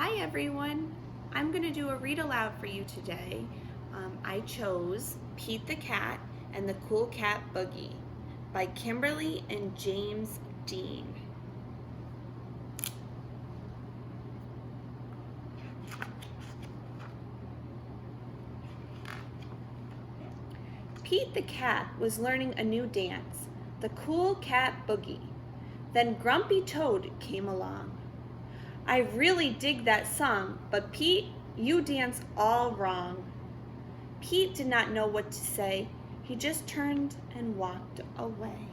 Hi everyone! I'm going to do a read aloud for you today. I chose Pete the Cat and the Cool Cat Boogie by Kimberly and James Dean. Pete the Cat was learning a new dance, the Cool Cat Boogie. Then Grumpy Toad came along. I really dig that song, but Pete, you dance all wrong. Pete did not know what to say. He just turned and walked away.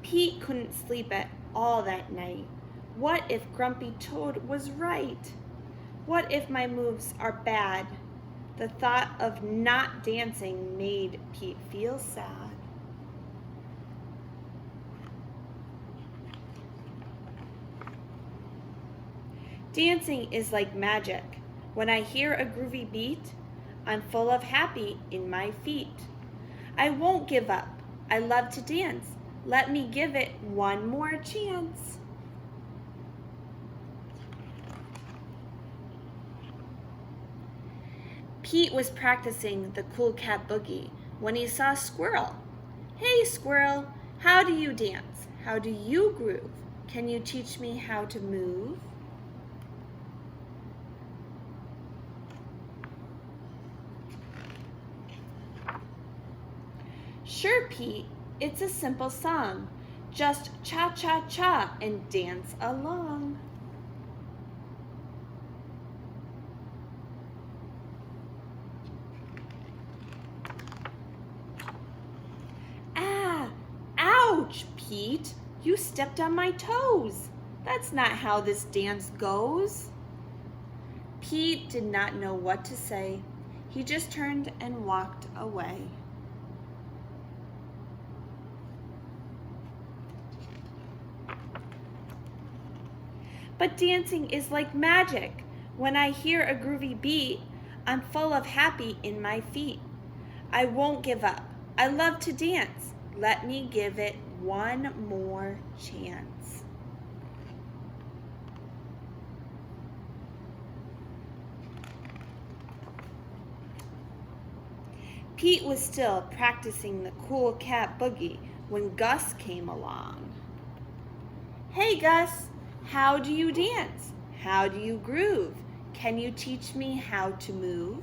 Pete couldn't sleep at all that night. What if Grumpy Toad was right? What if my moves are bad? The thought of not dancing made Pete feel sad. Dancing is like magic. When I hear a groovy beat, I'm full of happy in my feet. I won't give up. I love to dance. Let me give it one more chance. Pete was practicing the Cool Cat Boogie when he saw Squirrel. Hey Squirrel, how do you dance? How do you groove? Can you teach me how to move? Sure, Pete, it's a simple song. Just cha-cha-cha and dance along. Ah, ouch, Pete, you stepped on my toes. That's not how this dance goes. Pete did not know what to say. He just turned and walked away. But dancing is like magic. When I hear a groovy beat, I'm full of happy in my feet. I won't give up. I love to dance. Let me give it one more chance. Pete was still practicing the Cool Cat Boogie when Gus came along. Hey Gus, how do you dance? How do you groove? Can you teach me how to move?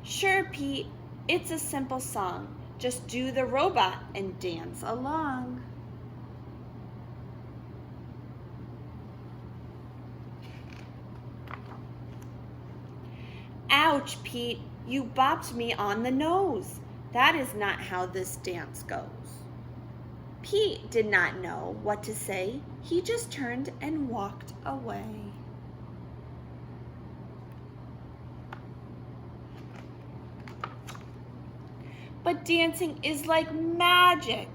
Sure, Pete, it's a simple song. Just do the robot and dance along. Ouch, Pete, you bopped me on the nose. That is not how this dance goes. Pete did not know what to say. He just turned and walked away. But dancing is like magic.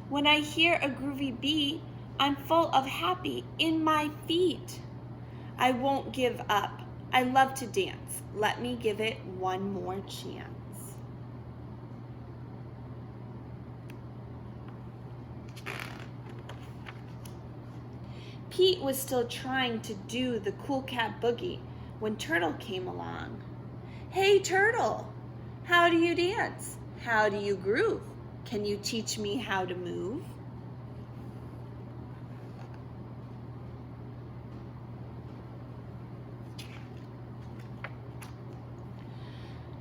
When I hear a groovy beat, I'm full of happy in my feet. I won't give up. I love to dance. Let me give it one more chance. Pete was still trying to do the Cool Cat Boogie when Turtle came along. Hey Turtle, how do you dance? How do you groove? Can you teach me how to move?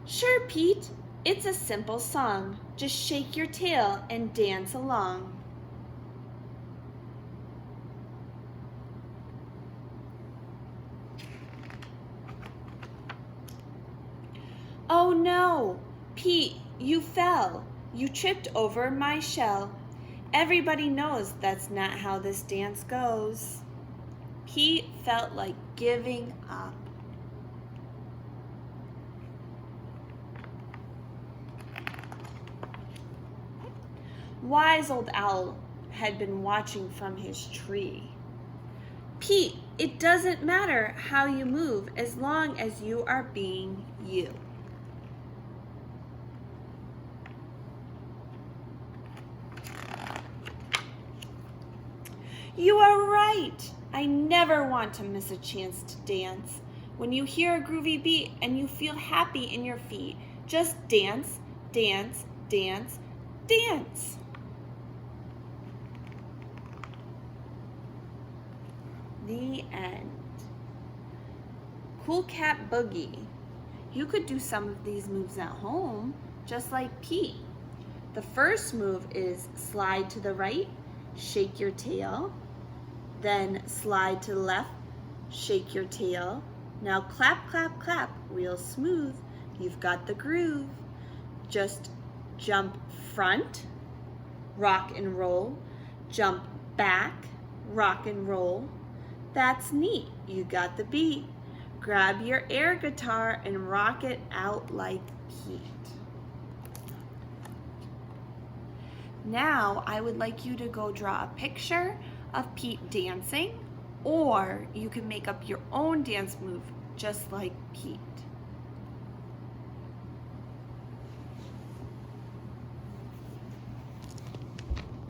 Sure, Pete, it's a simple song. Just shake your tail and dance along. Oh no, Pete, you fell. You tripped over my shell. Everybody knows that's not how this dance goes. Pete felt like giving up. Wise Old Owl had been watching from his tree. Pete, it doesn't matter how you move as long as you are being you. You are right. I never want to miss a chance to dance. When you hear a groovy beat and you feel happy in your feet, just dance, dance, dance, dance. The end. Cool Cat Boogie. You could do some of these moves at home, just like Pete. The first move is slide to the right, shake your tail, then slide to the left, shake your tail. Now clap, clap, clap, real smooth. You've got the groove. Just jump front, rock and roll, jump back, rock and roll. That's neat, you got the beat. Grab your air guitar and rock it out like Pete. Now I would like you to go draw a picture of Pete dancing, or you can make up your own dance move just like Pete.